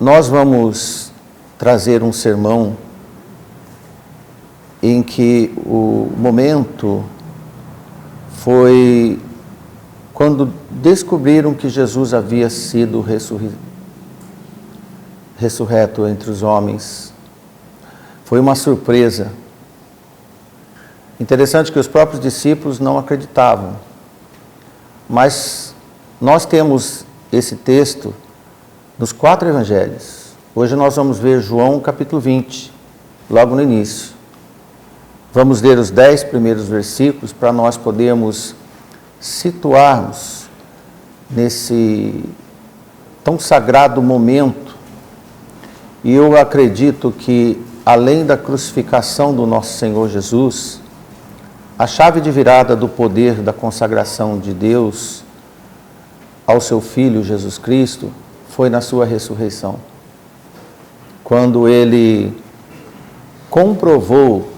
nós vamos trazer um sermão em que o momento foi quando descobriram que Jesus havia sido ressurreto entre os homens. Foi uma surpresa. Interessante que os próprios discípulos não acreditavam. Mas nós temos esse texto nos 4 evangelhos. Hoje nós vamos ver João capítulo 20, logo no início. Vamos ler os 10 primeiros versículos para nós podermos situarmos nesse tão sagrado momento. E eu acredito que, além da crucificação do nosso Senhor Jesus, a chave de virada do poder da consagração de Deus ao seu Filho Jesus Cristo foi na sua ressurreição. Quando ele comprovou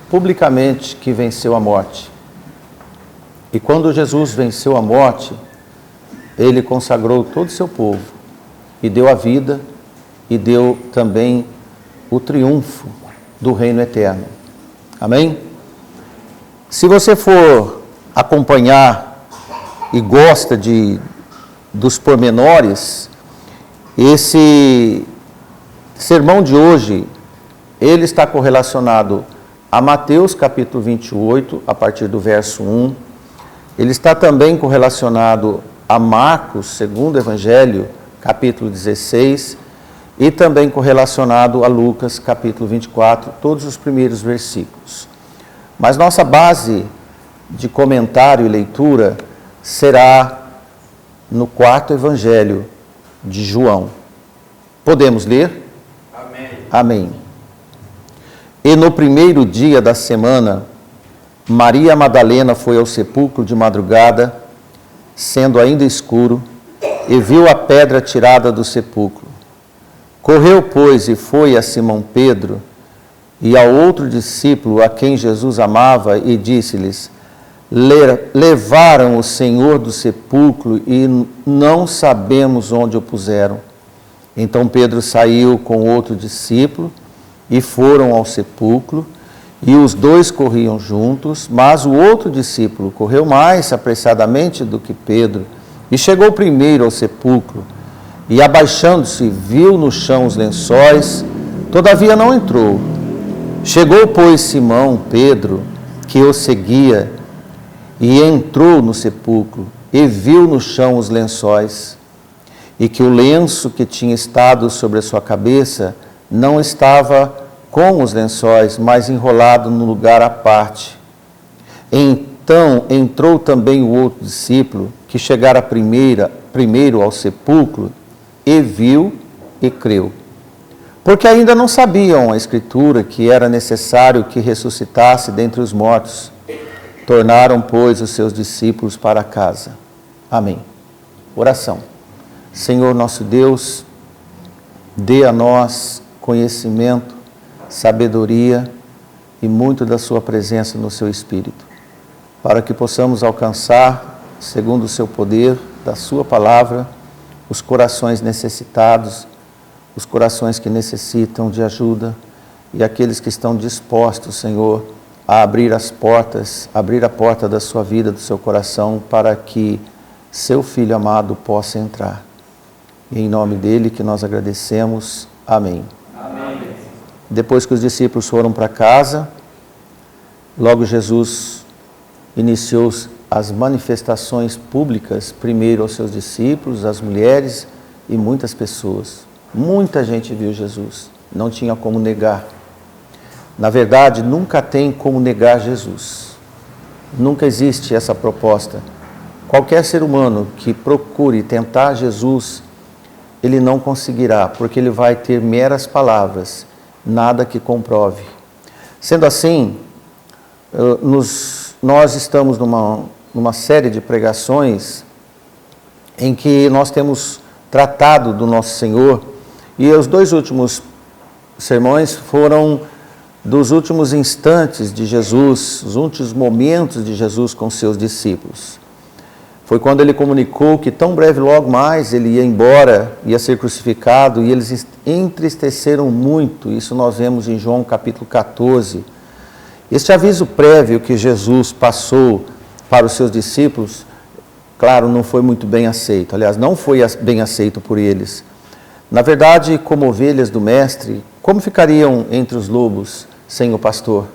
publicamente que venceu a morte. E quando Jesus venceu a morte, ele consagrou todo o seu povo e deu a vida e deu também o triunfo do reino eterno. Amém? Se você for acompanhar e gosta dos pormenores, esse sermão de hoje, ele está correlacionado a Mateus capítulo 28, a partir do verso 1. Ele está também correlacionado a Marcos, segundo evangelho, capítulo 16, e também correlacionado a Lucas, capítulo 24, todos os primeiros versículos. Mas nossa base de comentário e leitura será no 4º evangelho de João. Podemos ler? Amém. Amém. E no primeiro dia da semana, Maria Madalena foi ao sepulcro de madrugada, sendo ainda escuro, e viu a pedra tirada do sepulcro. Correu, pois, e foi a Simão Pedro e ao outro discípulo a quem Jesus amava, e disse-lhes: levaram o Senhor do sepulcro e não sabemos onde o puseram. Então Pedro saiu com outro discípulo e foram ao sepulcro, e os dois corriam juntos, mas o outro discípulo correu mais apressadamente do que Pedro, e chegou primeiro ao sepulcro, e abaixando-se, viu no chão os lençóis, todavia não entrou. Chegou, pois, Simão Pedro, que o seguia, e entrou no sepulcro, e viu no chão os lençóis, e que o lenço que tinha estado sobre a sua cabeça não estava com os lençóis, mas enrolado no lugar à parte. Então entrou também o outro discípulo, que chegara primeiro ao sepulcro, e viu e creu. Porque ainda não sabiam a Escritura que era necessário que ressuscitasse dentre os mortos. Tornaram, pois, os seus discípulos para casa. Amém. Oração. Senhor nosso Deus, dê a nós conhecimento, sabedoria e muito da sua presença no seu Espírito, para que possamos alcançar, segundo o seu poder, da sua palavra, os corações necessitados, os corações que necessitam de ajuda e aqueles que estão dispostos, Senhor, a abrir as portas, abrir a porta da sua vida, do seu coração, para que seu Filho amado possa entrar. E em nome dele que nós agradecemos. Amém. Amém. Depois que os discípulos foram para casa, logo Jesus iniciou as manifestações públicas, primeiro aos seus discípulos, às mulheres e muitas pessoas. Muita gente viu Jesus, não tinha como negar. Na verdade, nunca tem como negar Jesus. Nunca existe essa proposta. Qualquer ser humano que procure tentar Jesus, ele não conseguirá, porque ele vai ter meras palavras, nada que comprove. Sendo assim, nós estamos numa série de pregações em que nós temos tratado do nosso Senhor, e os 2 últimos sermões foram dos últimos instantes de Jesus, os últimos momentos de Jesus com seus discípulos. Foi quando ele comunicou que tão breve logo mais ele ia embora, ia ser crucificado, e eles entristeceram muito. Isso nós vemos em João capítulo 14. Este aviso prévio que Jesus passou para os seus discípulos, claro, não foi muito bem aceito. Aliás, não foi bem aceito por eles. Na verdade, como ovelhas do Mestre, como ficariam entre os lobos sem o pastor?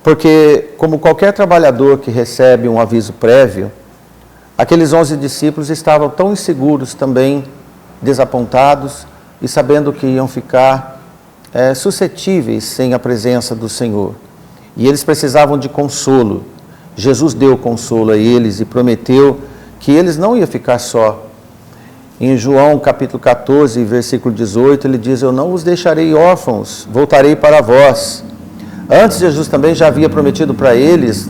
Porque, como qualquer trabalhador que recebe um aviso prévio, aqueles 11 discípulos estavam tão inseguros também, desapontados e sabendo que iam ficar suscetíveis sem a presença do Senhor. E eles precisavam de consolo. Jesus deu consolo a eles e prometeu que eles não iam ficar só. Em João capítulo 14, versículo 18, ele diz: eu não os deixarei órfãos, voltarei para vós. Antes, Jesus também já havia prometido para eles,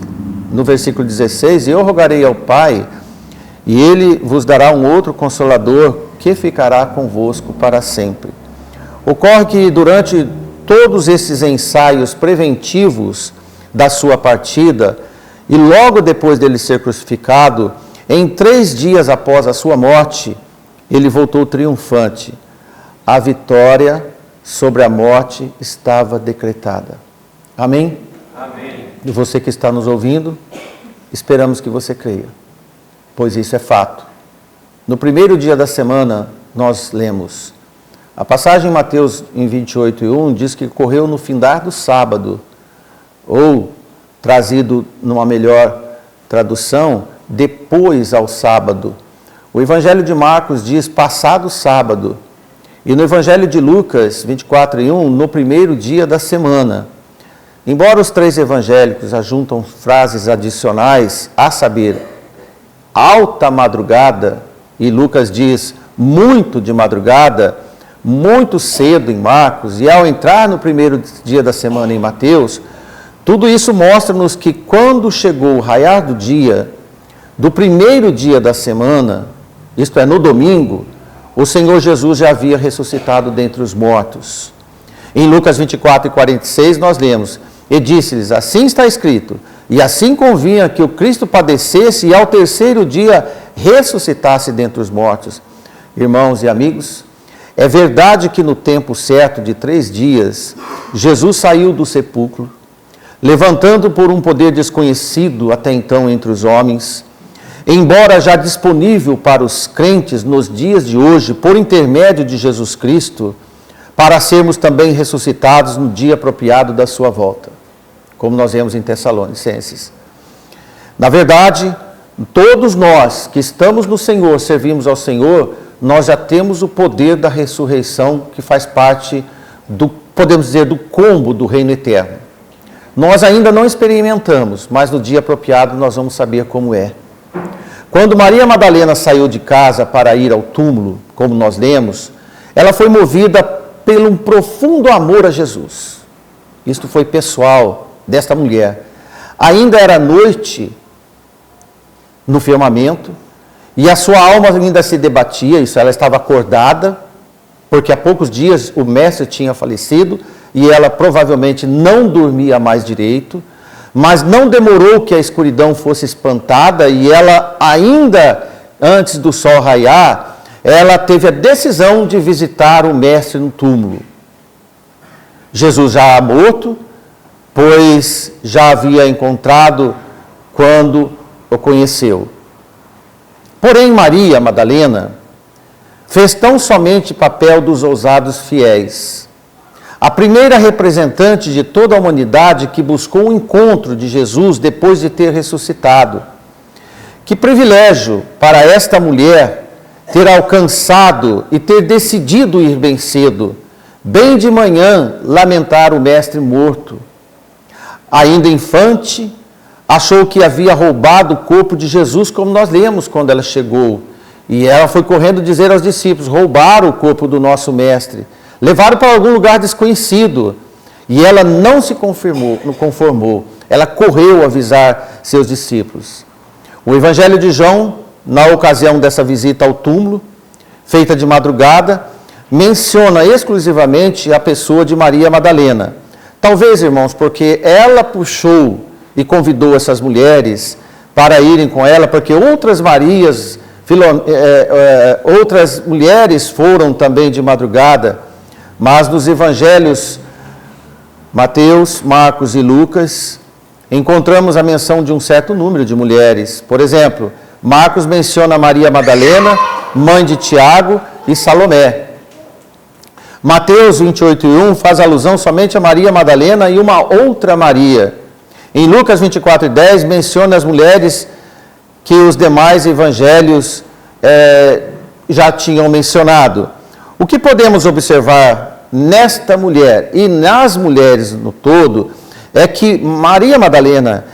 no versículo 16, eu rogarei ao Pai, e Ele vos dará um outro Consolador, que ficará convosco para sempre. Ocorre que durante todos esses ensaios preventivos da sua partida, e logo depois dele ser crucificado, em 3 dias após a sua morte, ele voltou triunfante. A vitória sobre a morte estava decretada. Amém? Amém. E você que está nos ouvindo, esperamos que você creia, pois isso é fato. No primeiro dia da semana, nós lemos. A passagem em Mateus, em 28:1, diz que ocorreu no findar do sábado, ou, trazido numa melhor tradução, depois ao sábado. O Evangelho de Marcos diz passado o sábado. E no Evangelho de Lucas, 24:1, no primeiro dia da semana. Embora os 3 evangélicos ajuntam frases adicionais, a saber, alta madrugada, e Lucas diz muito de madrugada, muito cedo em Marcos, e ao entrar no primeiro dia da semana em Mateus, tudo isso mostra-nos que quando chegou o raiar do dia, do primeiro dia da semana, isto é, no domingo, o Senhor Jesus já havia ressuscitado dentre os mortos. Em Lucas 24:46 nós lemos: e disse-lhes, assim está escrito, e assim convinha que o Cristo padecesse e ao terceiro dia ressuscitasse dentre os mortos. Irmãos e amigos, é verdade que no tempo certo de 3 dias, Jesus saiu do sepulcro, levantando por um poder desconhecido até então entre os homens, embora já disponível para os crentes nos dias de hoje, por intermédio de Jesus Cristo, para sermos também ressuscitados no dia apropriado da sua volta, como nós vemos em Tessalonicenses. Na verdade, todos nós que estamos no Senhor, servimos ao Senhor, nós já temos o poder da ressurreição que faz parte do, podemos dizer, do combo do reino eterno. Nós ainda não experimentamos, mas no dia apropriado nós vamos saber como é. Quando Maria Madalena saiu de casa para ir ao túmulo, como nós lemos, ela foi movida pelo um profundo amor a Jesus. Isto foi pessoal desta mulher. Ainda era noite no firmamento, e a sua alma ainda se debatia, isso, ela estava acordada, porque há poucos dias o mestre tinha falecido, e ela provavelmente não dormia mais direito, mas não demorou que a escuridão fosse espantada, e ela ainda antes do sol raiar, ela teve a decisão de visitar o mestre no túmulo. Jesus já morto, pois já havia encontrado quando o conheceu. Porém, Maria Madalena fez tão somente papel dos ousados fiéis. A primeira representante de toda a humanidade que buscou o encontro de Jesus depois de ter ressuscitado. Que privilégio para esta mulher ter alcançado e ter decidido ir bem cedo, bem de manhã, lamentar o mestre morto. Ainda infante, achou que havia roubado o corpo de Jesus, como nós lemos quando ela chegou. E ela foi correndo dizer aos discípulos, roubaram o corpo do nosso mestre, levaram para algum lugar desconhecido. E ela não se conformou, ela correu avisar seus discípulos. O Evangelho de João, na ocasião dessa visita ao túmulo, feita de madrugada, menciona exclusivamente a pessoa de Maria Madalena. Talvez, irmãos, porque ela puxou e convidou essas mulheres para irem com ela, porque outras Marias, outras mulheres foram também de madrugada, mas nos evangelhos Mateus, Marcos e Lucas, encontramos a menção de um certo número de mulheres. Por exemplo, Marcos menciona Maria Madalena, mãe de Tiago e Salomé. Mateus 28:1 faz alusão somente a Maria Madalena e uma outra Maria. Em Lucas 24:10 menciona as mulheres que os demais evangelhos já tinham mencionado. O que podemos observar nesta mulher e nas mulheres no todo é que Maria Madalena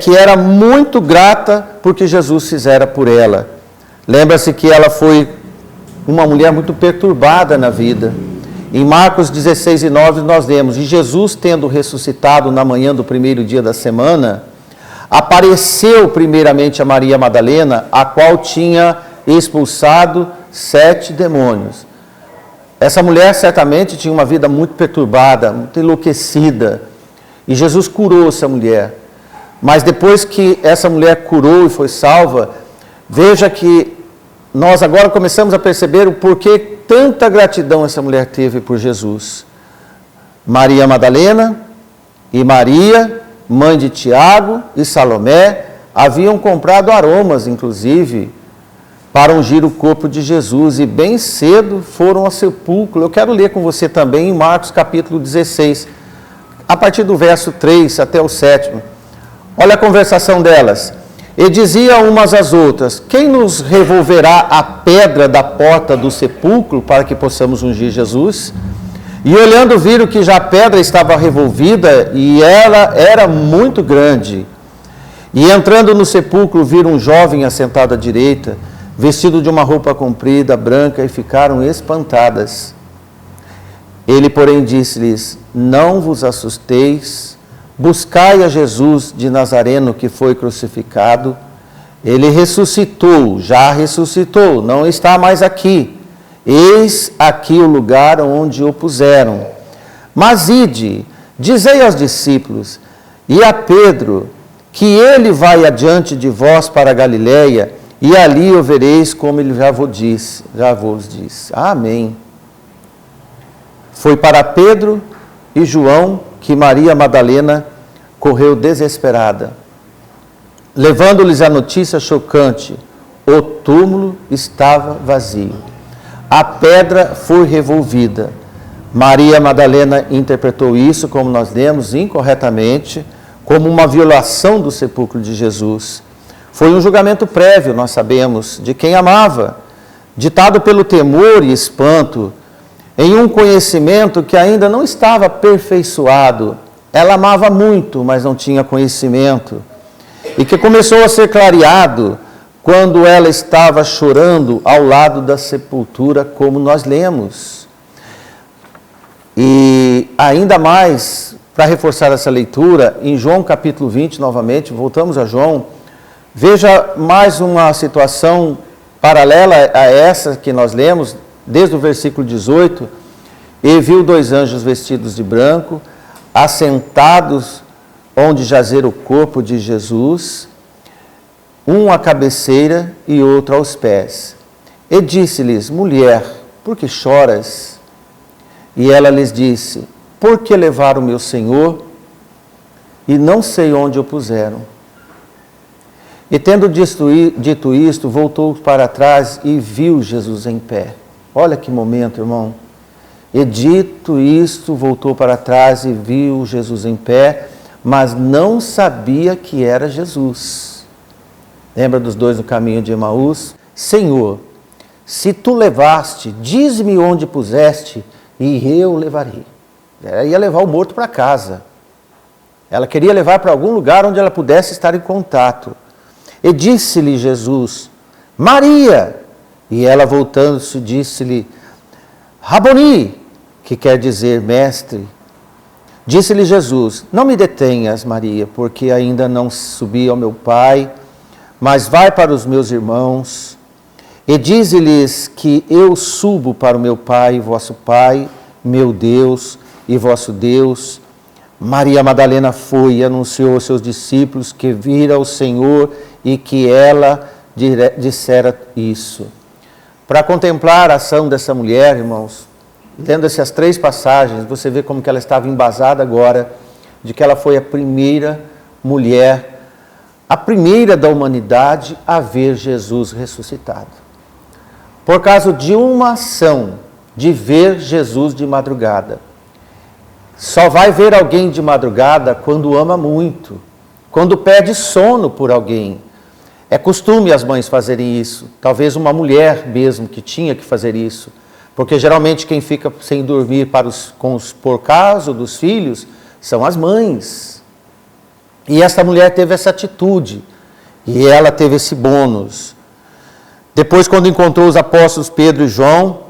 que era muito grata porque Jesus fizera por ela. Lembra-se que ela foi uma mulher muito perturbada na vida. Em Marcos 16:9 nós lemos: e Jesus, tendo ressuscitado na manhã do primeiro dia da semana, apareceu primeiramente a Maria Madalena, a qual tinha expulsado 7 demônios. Essa mulher certamente tinha uma vida muito perturbada, muito enlouquecida, e Jesus curou essa mulher. Mas depois que essa mulher curou e foi salva, veja que nós agora começamos a perceber o porquê tanta gratidão essa mulher teve por Jesus. Maria Madalena e Maria, mãe de Tiago e Salomé, haviam comprado aromas, inclusive, para ungir o corpo de Jesus, e bem cedo foram ao sepulcro. Eu quero ler com você também em Marcos capítulo 16, a partir do verso 3 até o 7. Olha a conversação delas. E diziam umas às outras: quem nos revolverá a pedra da porta do sepulcro para que possamos ungir Jesus? E olhando viram que já a pedra estava revolvida e ela era muito grande. E entrando no sepulcro viram um jovem assentado à direita, vestido de uma roupa comprida, branca, e ficaram espantadas. Ele, porém, disse-lhes: não vos assusteis, buscai a Jesus de Nazareno, que foi crucificado. Ele ressuscitou, já ressuscitou, não está mais aqui. Eis aqui o lugar onde o puseram. Mas ide, dizei aos discípulos e a Pedro, que ele vai adiante de vós para a Galiléia, e ali o vereis como ele já vos disse. Amém. Foi para Pedro e João que Maria Madalena correu desesperada, levando-lhes a notícia chocante: o túmulo estava vazio, a pedra foi revolvida. Maria Madalena interpretou isso, como nós lemos incorretamente, como uma violação do sepulcro de Jesus. Foi um julgamento prévio, nós sabemos, de quem amava, ditado pelo temor e espanto, em um conhecimento que ainda não estava aperfeiçoado. Ela amava muito, mas não tinha conhecimento, e que começou a ser clareado quando ela estava chorando ao lado da sepultura, como nós lemos. E ainda mais, para reforçar essa leitura, em João capítulo 20, novamente, voltamos a João, veja mais uma situação paralela a essa que nós lemos, desde o versículo 18, e viu 2 anjos vestidos de branco, assentados onde jazer o corpo de Jesus, um à cabeceira e outro aos pés. E disse-lhes: mulher, por que choras? E ela lhes disse: por que levaram o meu Senhor e não sei onde o puseram? E tendo dito isto, voltou para trás e viu Jesus em pé. Olha que momento, irmão. E dito isto, voltou para trás e viu Jesus em pé, mas não sabia que era Jesus. Lembra dos dois no caminho de Emaús? Senhor, se tu levaste, diz-me onde puseste, e eu levarei. Ela ia levar o morto para casa. Ela queria levar para algum lugar onde ela pudesse estar em contato. E disse-lhe Jesus: Maria! E ela, voltando-se, disse-lhe: Raboni, que quer dizer mestre. Disse-lhe Jesus: não me detenhas, Maria, porque ainda não subi ao meu Pai, mas vai para os meus irmãos, e dize-lhes que eu subo para o meu Pai, vosso Pai, meu Deus e vosso Deus. Maria Madalena foi e anunciou aos seus discípulos que vira o Senhor e que ela dissera isso. Para contemplar a ação dessa mulher, irmãos, lendo essas 3 passagens, você vê como que ela estava embasada agora, de que ela foi a primeira mulher, a primeira da humanidade a ver Jesus ressuscitado. Por causa de uma ação de ver Jesus de madrugada. Só vai ver alguém de madrugada quando ama muito, quando pede sono por alguém. É costume as mães fazerem isso, talvez uma mulher mesmo que tinha que fazer isso, porque geralmente quem fica sem dormir por causa dos filhos são as mães. E esta mulher teve essa atitude, e ela teve esse bônus. Depois, quando encontrou os apóstolos Pedro e João,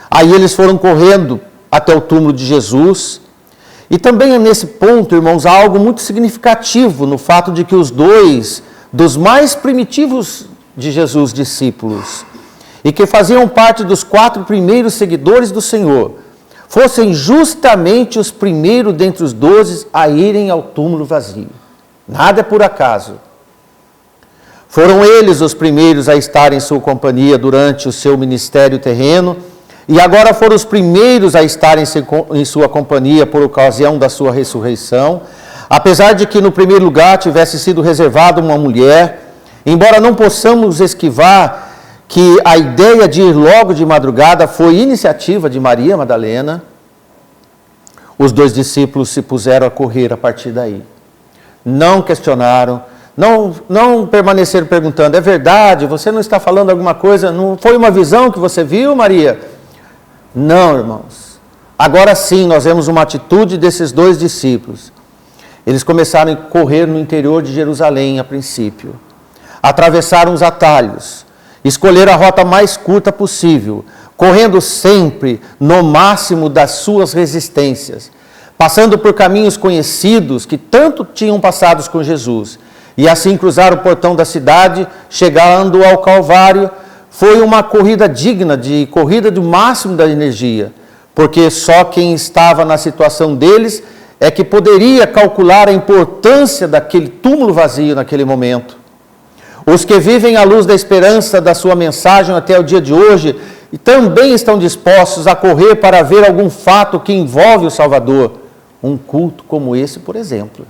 aí eles foram correndo até o túmulo de Jesus. E também nesse ponto, irmãos, há algo muito significativo no fato de que os 2 dos mais primitivos de Jesus, discípulos, e que faziam parte dos 4 primeiros seguidores do Senhor, fossem justamente os primeiros dentre os 12 a irem ao túmulo vazio. Nada é por acaso. Foram eles os primeiros a estar em sua companhia durante o seu ministério terreno, e agora foram os primeiros a estarem em sua companhia por ocasião da sua ressurreição, apesar de que no primeiro lugar tivesse sido reservado uma mulher, embora não possamos esquivar que a ideia de ir logo de madrugada foi iniciativa de Maria Madalena, os 2 discípulos se puseram a correr a partir daí. Não questionaram, não permaneceram perguntando, é verdade, você não está falando alguma coisa, não foi uma visão que você viu, Maria? Não, irmãos. Agora sim, nós vemos uma atitude desses 2 discípulos. Eles começaram a correr no interior de Jerusalém a princípio. Atravessaram os atalhos. Escolheram a rota mais curta possível, correndo sempre no máximo das suas resistências, passando por caminhos conhecidos que tanto tinham passados com Jesus. E assim cruzaram o portão da cidade, chegando ao Calvário. Foi uma corrida digna de corrida do máximo da energia, porque só quem estava na situação deles é que poderia calcular a importância daquele túmulo vazio naquele momento. Os que vivem à luz da esperança da sua mensagem até o dia de hoje e também estão dispostos a correr para ver algum fato que envolve o Salvador. Um culto como esse, por exemplo.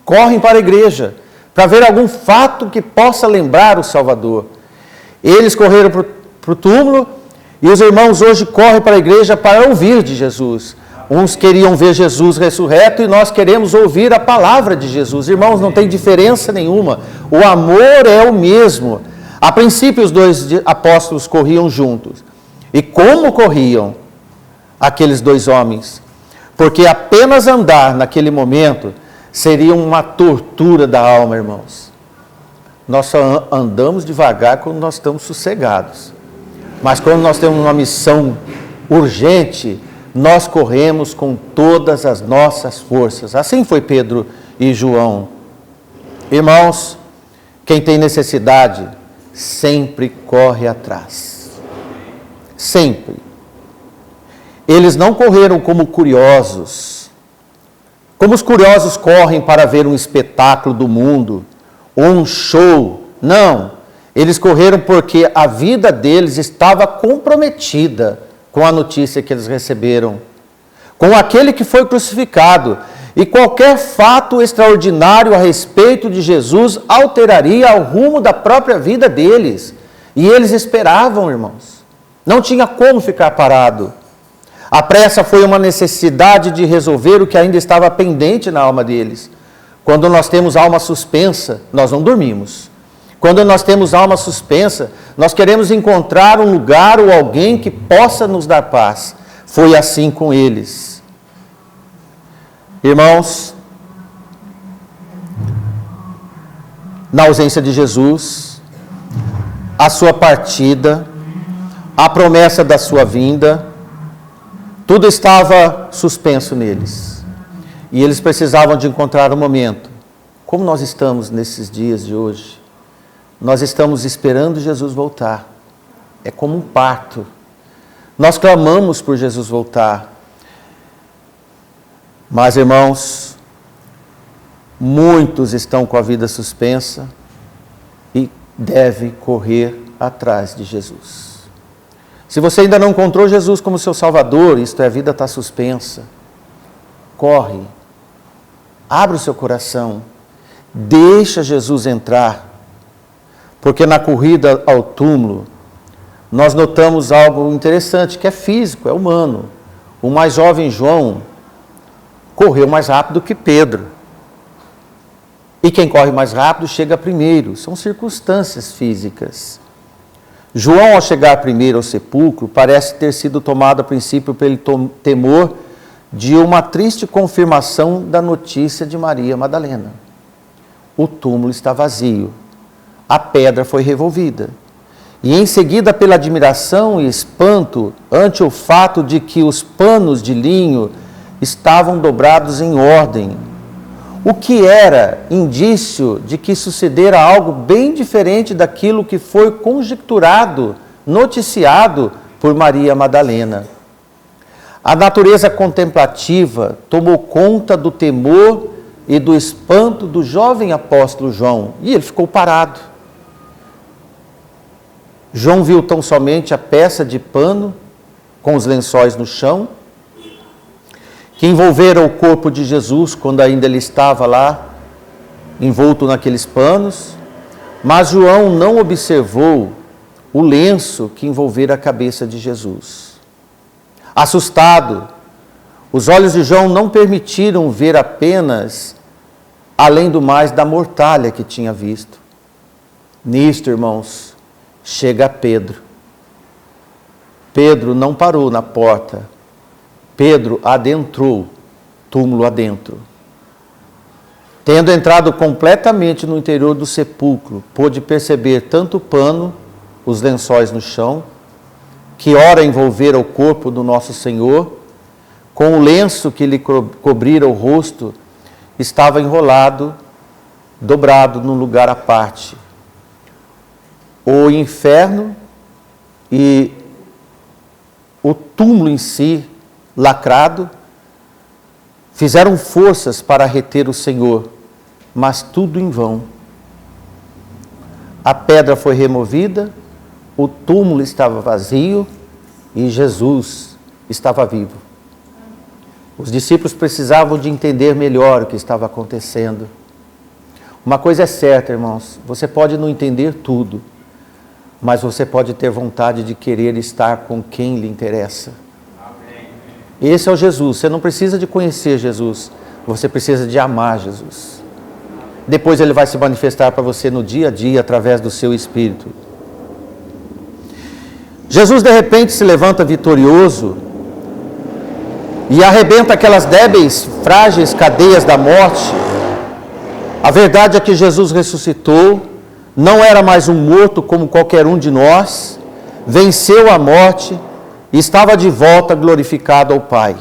Correm para a igreja para ver algum fato que possa lembrar o Salvador. Eles correram para o túmulo e os irmãos hoje correm para a igreja para ouvir de Jesus. Uns queriam ver Jesus ressurreto e nós queremos ouvir a palavra de Jesus. Irmãos, não tem diferença nenhuma. O amor é o mesmo. A princípio, os 2 apóstolos corriam juntos. E como corriam aqueles 2 homens? Porque apenas andar naquele momento seria uma tortura da alma, irmãos. Nós só andamos devagar quando nós estamos sossegados. Mas quando nós temos uma missão urgente, nós corremos com todas as nossas forças. Assim foi Pedro e João. Irmãos, quem tem necessidade sempre corre atrás. Sempre. Eles não correram como curiosos. Como os curiosos correm para ver um espetáculo do mundo, ou um show. Não. Eles correram porque a vida deles estava comprometida com a notícia que eles receberam, com aquele que foi crucificado. E qualquer fato extraordinário a respeito de Jesus alteraria o rumo da própria vida deles. E eles esperavam, irmãos. Não tinha como ficar parado. A pressa foi uma necessidade de resolver o que ainda estava pendente na alma deles. Quando nós temos alma suspensa, nós não dormimos. Quando nós temos alma suspensa, nós queremos encontrar um lugar ou alguém que possa nos dar paz. Foi assim com eles. Irmãos, na ausência de Jesus, a sua partida, a promessa da sua vinda, tudo estava suspenso neles. E eles precisavam de encontrar um momento. Como nós estamos nesses dias de hoje? Nós estamos esperando Jesus voltar. É como um parto. Nós clamamos por Jesus voltar. Mas, irmãos, muitos estão com a vida suspensa e devem correr atrás de Jesus. Se você ainda não encontrou Jesus como seu Salvador, isto é, a vida está suspensa, corre, abre o seu coração, deixa Jesus entrar, porque na corrida ao túmulo, nós notamos algo interessante, que é físico, é humano. O mais jovem João correu mais rápido que Pedro. E quem corre mais rápido chega primeiro. São circunstâncias físicas. João, ao chegar primeiro ao sepulcro, parece ter sido tomado a princípio pelo temor de uma triste confirmação da notícia de Maria Madalena. O túmulo está vazio. A pedra foi revolvida. E em seguida pela admiração e espanto ante o fato de que os panos de linho estavam dobrados em ordem, o que era indício de que sucedera algo bem diferente daquilo que foi conjecturado, noticiado por Maria Madalena. A natureza contemplativa tomou conta do temor e do espanto do jovem apóstolo João, e ele ficou parado. João viu tão somente a peça de pano com os lençóis no chão, que envolveram o corpo de Jesus quando ainda ele estava lá, envolto naqueles panos, mas João não observou o lenço que envolvera a cabeça de Jesus. Assustado, os olhos de João não permitiram ver apenas, além do mais, da mortalha que tinha visto. Nisto, irmãos, chega Pedro. Pedro não parou na porta. Pedro adentrou, túmulo adentro. Tendo entrado completamente no interior do sepulcro, pôde perceber tanto o pano, os lençóis no chão, que ora envolvera o corpo do nosso Senhor, com o lenço que lhe cobrira o rosto, estava enrolado, dobrado num lugar à parte. O inferno e o túmulo em si, lacrado, fizeram forças para reter o Senhor, mas tudo em vão. A pedra foi removida, o túmulo estava vazio e Jesus estava vivo. Os discípulos precisavam de entender melhor o que estava acontecendo. Uma coisa é certa, irmãos, você pode não entender tudo, mas você pode ter vontade de querer estar com quem lhe interessa. Esse é o Jesus. Você não precisa de conhecer Jesus, você precisa de amar Jesus. Depois ele vai se manifestar para você no dia a dia através do seu Espírito. Jesus de repente se levanta vitorioso e arrebenta aquelas débeis, frágeis cadeias da morte. A verdade é que Jesus ressuscitou, não era mais um morto como qualquer um de nós, venceu a morte e estava de volta glorificado ao Pai.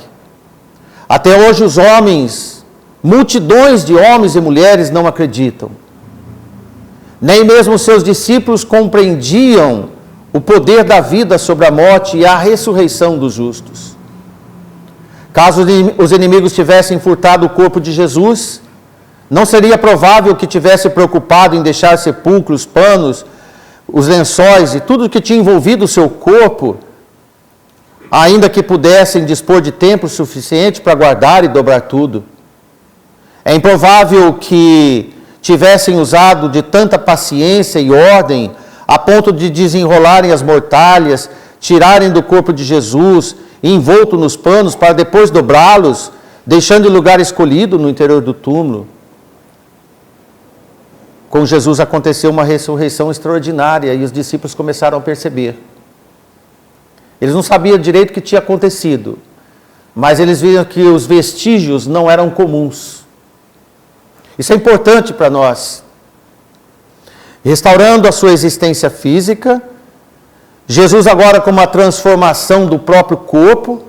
Até hoje os homens, multidões de homens e mulheres não acreditam. Nem mesmo seus discípulos compreendiam o poder da vida sobre a morte e a ressurreição dos justos. Caso os inimigos tivessem furtado o corpo de Jesus, não seria provável que tivesse preocupado em deixar sepulcros, panos, os lençóis e tudo que tinha envolvido o seu corpo, ainda que pudessem dispor de tempo suficiente para guardar e dobrar tudo. É improvável que tivessem usado de tanta paciência e ordem a ponto de desenrolarem as mortalhas, tirarem do corpo de Jesus, envolto nos panos, para depois dobrá-los, deixando o lugar escolhido no interior do túmulo. Com Jesus aconteceu uma ressurreição extraordinária e os discípulos começaram a perceber. Eles não sabiam direito o que tinha acontecido, mas eles viram que os vestígios não eram comuns. Isso é importante para nós. Restaurando a sua existência física, Jesus agora com uma transformação do próprio corpo,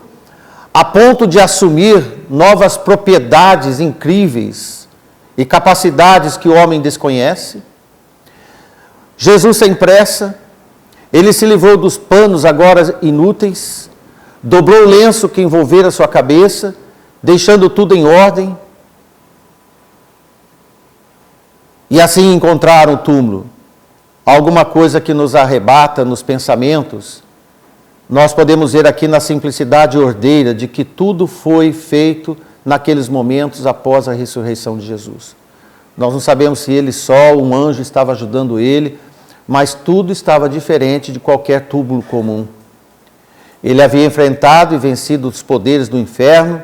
a ponto de assumir novas propriedades incríveis e capacidades que o homem desconhece. Jesus sem pressa, ele se livrou dos panos agora inúteis, dobrou o lenço que envolvera sua cabeça deixando tudo em ordem, e assim encontraram o túmulo. Alguma coisa que nos arrebata nos pensamentos, nós podemos ver aqui na simplicidade ordeira de que tudo foi feito naqueles momentos após a ressurreição de Jesus. Nós não sabemos se ele só, um anjo estava ajudando ele, mas tudo estava diferente de qualquer túmulo comum. Ele havia enfrentado e vencido os poderes do inferno,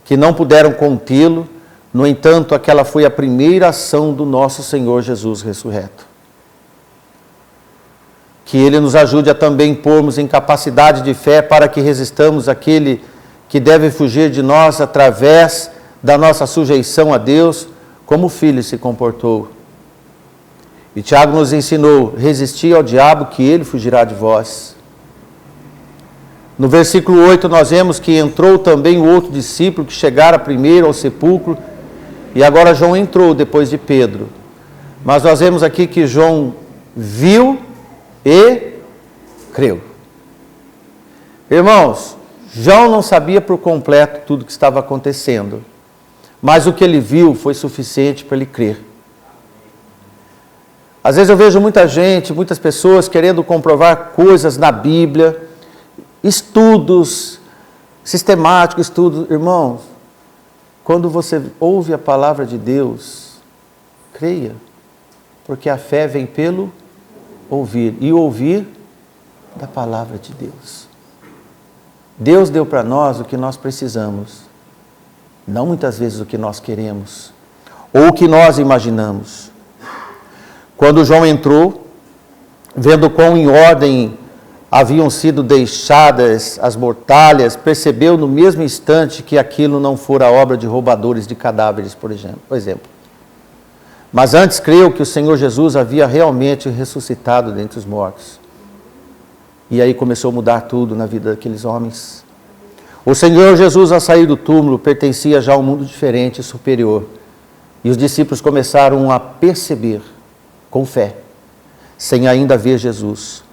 que não puderam contê-lo. No entanto, aquela foi a primeira ação do nosso Senhor Jesus ressurreto. Que Ele nos ajude a também pormos em capacidade de fé para que resistamos àquele que deve fugir de nós através da nossa sujeição a Deus, como o Filho se comportou. E Tiago nos ensinou, resistir ao diabo que ele fugirá de vós. No versículo 8 nós vemos que entrou também o outro discípulo que chegara primeiro ao sepulcro, e agora João entrou depois de Pedro. Mas nós vemos aqui que João viu e creu. Irmãos, João não sabia por completo tudo o que estava acontecendo, mas o que ele viu foi suficiente para ele crer. Às vezes eu vejo muita gente, muitas pessoas querendo comprovar coisas na Bíblia, estudos sistemáticos, estudos. Irmãos, quando você ouve a palavra de Deus, creia, porque a fé vem pelo ouvir, e ouvir da palavra de Deus. Deus deu para nós o que nós precisamos, não muitas vezes o que nós queremos, ou o que nós imaginamos. Quando João entrou, vendo quão em ordem haviam sido deixadas as mortalhas, percebeu no mesmo instante que aquilo não fora obra de roubadores de cadáveres, por exemplo. Mas antes creu que o Senhor Jesus havia realmente ressuscitado dentre os mortos. E aí começou a mudar tudo na vida daqueles homens. O Senhor Jesus, ao sair do túmulo, pertencia já a um mundo diferente e superior. E os discípulos começaram a perceber, com fé, sem ainda ver Jesus.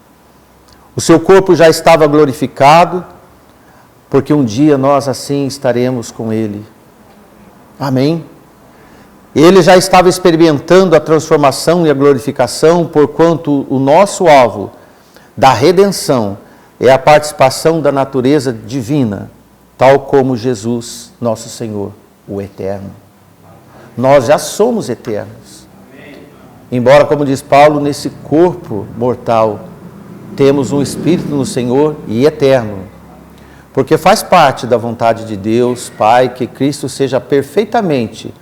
O seu corpo já estava glorificado, porque um dia nós assim estaremos com Ele. Amém? Ele já estava experimentando a transformação e a glorificação, porquanto o nosso alvo da redenção é a participação da natureza divina, tal como Jesus, nosso Senhor, o Eterno. Nós já somos eternos. Embora, como diz Paulo, nesse corpo mortal, temos um Espírito no Senhor e eterno. Porque faz parte da vontade de Deus, Pai, que Cristo seja perfeitamente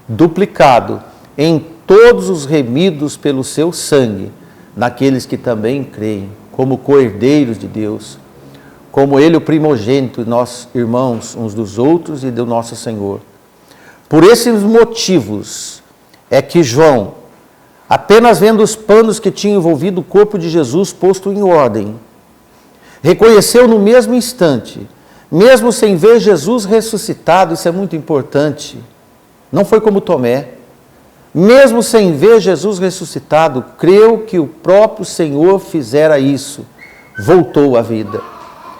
duplicado em todos os remidos pelo seu sangue, naqueles que também creem, como co-herdeiros de Deus, como Ele o primogênito e nós irmãos uns dos outros e do nosso Senhor. Por esses motivos é que João, apenas vendo os panos que tinham envolvido o corpo de Jesus posto em ordem, reconheceu no mesmo instante, mesmo sem ver Jesus ressuscitado, isso é muito importante, não foi como Tomé, mesmo sem ver Jesus ressuscitado, creu que o próprio Senhor fizera isso, voltou à vida.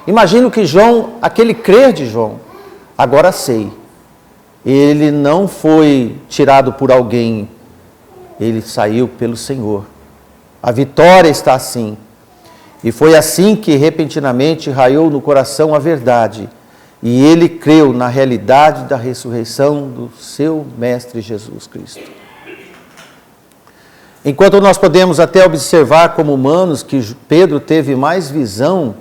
Imagino que João, aquele crer de João, agora sei, ele não foi tirado por alguém, ele saiu pelo Senhor. A vitória está assim. E foi assim que repentinamente raiou no coração a verdade. E ele creu na realidade da ressurreição do seu Mestre Jesus Cristo. Enquanto nós podemos até observar como humanos que Pedro teve mais visão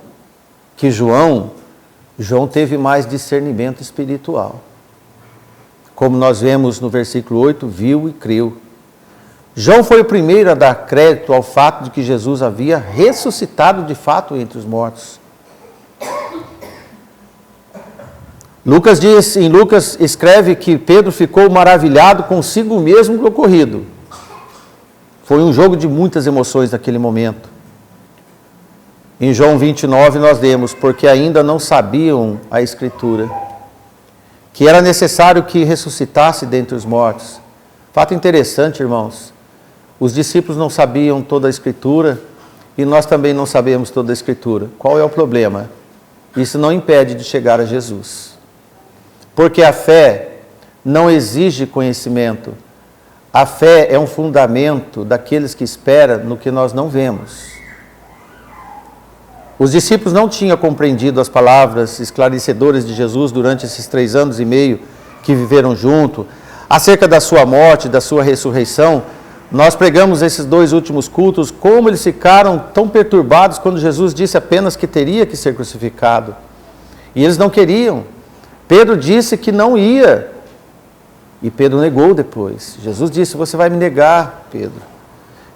que João, João teve mais discernimento espiritual. Como nós vemos no versículo 8, viu e creu. João foi o primeiro a dar crédito ao fato de que Jesus havia ressuscitado de fato entre os mortos. Lucas escreve que Pedro ficou maravilhado consigo mesmo do ocorrido. Foi um jogo de muitas emoções naquele momento. Em João 29 nós lemos, porque ainda não sabiam a Escritura, que era necessário que ressuscitasse dentre os mortos. Fato interessante, irmãos, os discípulos não sabiam toda a Escritura e nós também não sabemos toda a Escritura. Qual é o problema? Isso não impede de chegar a Jesus. Porque a fé não exige conhecimento. A fé é um fundamento daqueles que esperam no que nós não vemos. Os discípulos não tinham compreendido as palavras esclarecedoras de Jesus durante esses 3 anos e meio que viveram junto, acerca da sua morte, da sua ressurreição. Nós pregamos esses 2 últimos cultos, como eles ficaram tão perturbados quando Jesus disse apenas que teria que ser crucificado. E eles não queriam. Pedro disse que não ia. E Pedro negou depois. Jesus disse, você vai me negar, Pedro.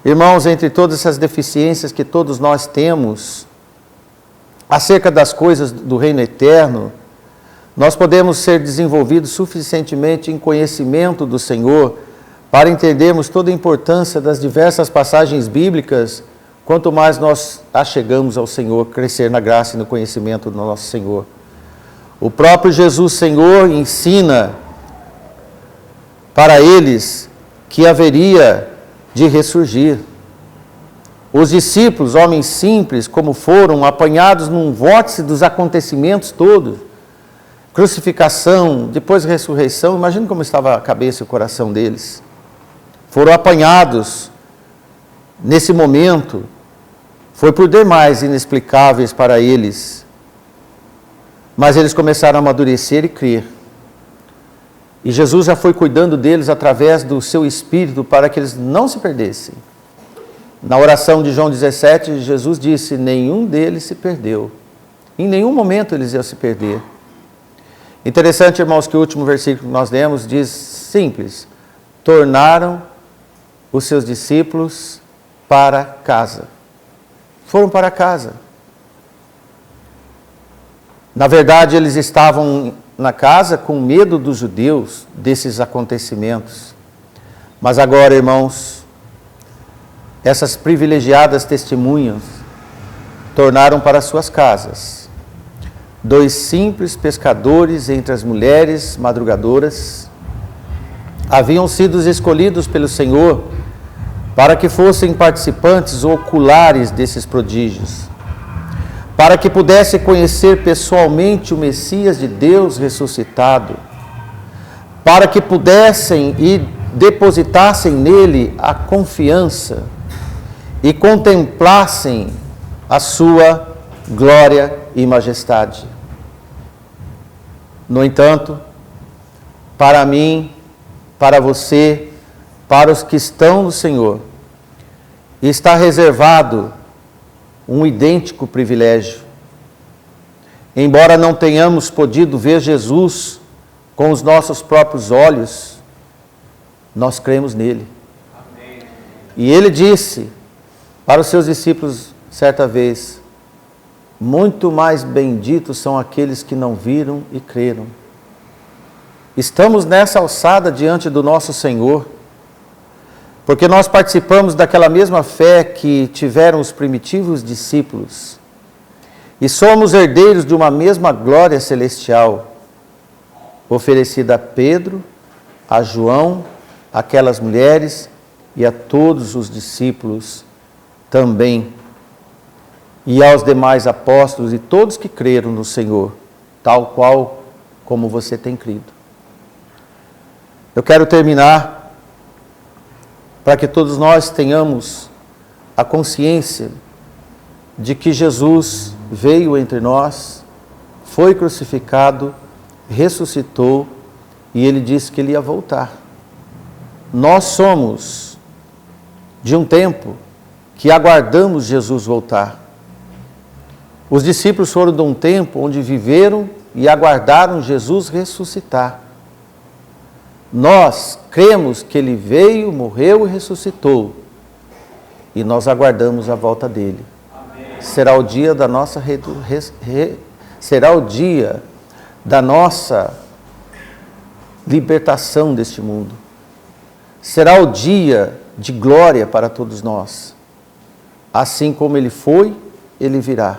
Irmãos, entre todas essas deficiências que todos nós temos, acerca das coisas do reino eterno, nós podemos ser desenvolvidos suficientemente em conhecimento do Senhor para entendermos toda a importância das diversas passagens bíblicas, quanto mais nós achegamos ao Senhor, crescer na graça e no conhecimento do nosso Senhor. O próprio Jesus Senhor ensina para eles que haveria de ressurgir. Os discípulos, homens simples como foram, apanhados num vórtice dos acontecimentos todos, crucificação, depois ressurreição, imagina como estava a cabeça e o coração deles. Foram apanhados nesse momento, foi por demais inexplicáveis para eles, mas eles começaram a amadurecer e crer. E Jesus já foi cuidando deles através do seu Espírito para que eles não se perdessem. Na oração de João 17, Jesus disse, nenhum deles se perdeu. Em nenhum momento eles iam se perder. Interessante, irmãos, que o último versículo que nós lemos diz simples, tornaram os seus discípulos para casa. Foram para casa. Na verdade, eles estavam na casa com medo dos judeus, desses acontecimentos. Mas agora, irmãos, essas privilegiadas testemunhas tornaram para suas casas 2 simples pescadores entre as mulheres madrugadoras. Haviam sido escolhidos pelo Senhor para que fossem participantes oculares desses prodígios, para que pudessem conhecer pessoalmente o Messias de Deus ressuscitado, para que pudessem e depositassem nele a confiança e contemplassem a sua glória e majestade. No entanto, para mim, para você, para os que estão no Senhor, está reservado um idêntico privilégio. Embora não tenhamos podido ver Jesus com os nossos próprios olhos, nós cremos nele. Amém. E ele disse para os seus discípulos certa vez, muito mais benditos são aqueles que não viram e creram. Estamos nessa alçada diante do nosso Senhor, porque nós participamos daquela mesma fé que tiveram os primitivos discípulos, e somos herdeiros de uma mesma glória celestial, oferecida a Pedro, a João, aquelas mulheres e a todos os discípulos também, e aos demais apóstolos e todos que creram no Senhor, tal qual como você tem crido. Eu quero terminar para que todos nós tenhamos a consciência de que Jesus veio entre nós, foi crucificado, ressuscitou e ele disse que ele ia voltar. Nós somos de um tempo que aguardamos Jesus voltar. Os discípulos foram de um tempo onde viveram e aguardaram Jesus ressuscitar. Nós cremos que ele veio, morreu e ressuscitou. E nós aguardamos a volta dele. Amém. Será o dia da nossa será o dia da nossa libertação deste mundo. Será o dia de glória para todos nós. Assim como ele foi, ele virá.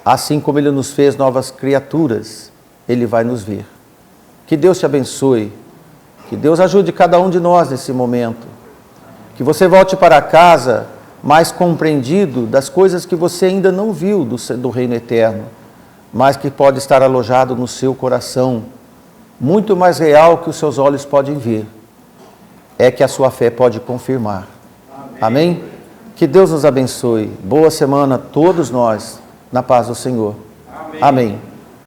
Assim como ele nos fez novas criaturas, ele vai nos ver. Que Deus te abençoe. Que Deus ajude cada um de nós nesse momento. Que você volte para casa mais compreendido das coisas que você ainda não viu do reino eterno, mas que pode estar alojado no seu coração muito mais real que os seus olhos podem ver, é que a sua fé pode confirmar. Amém? Que Deus nos abençoe. Boa semana a todos nós, na paz do Senhor. Amém.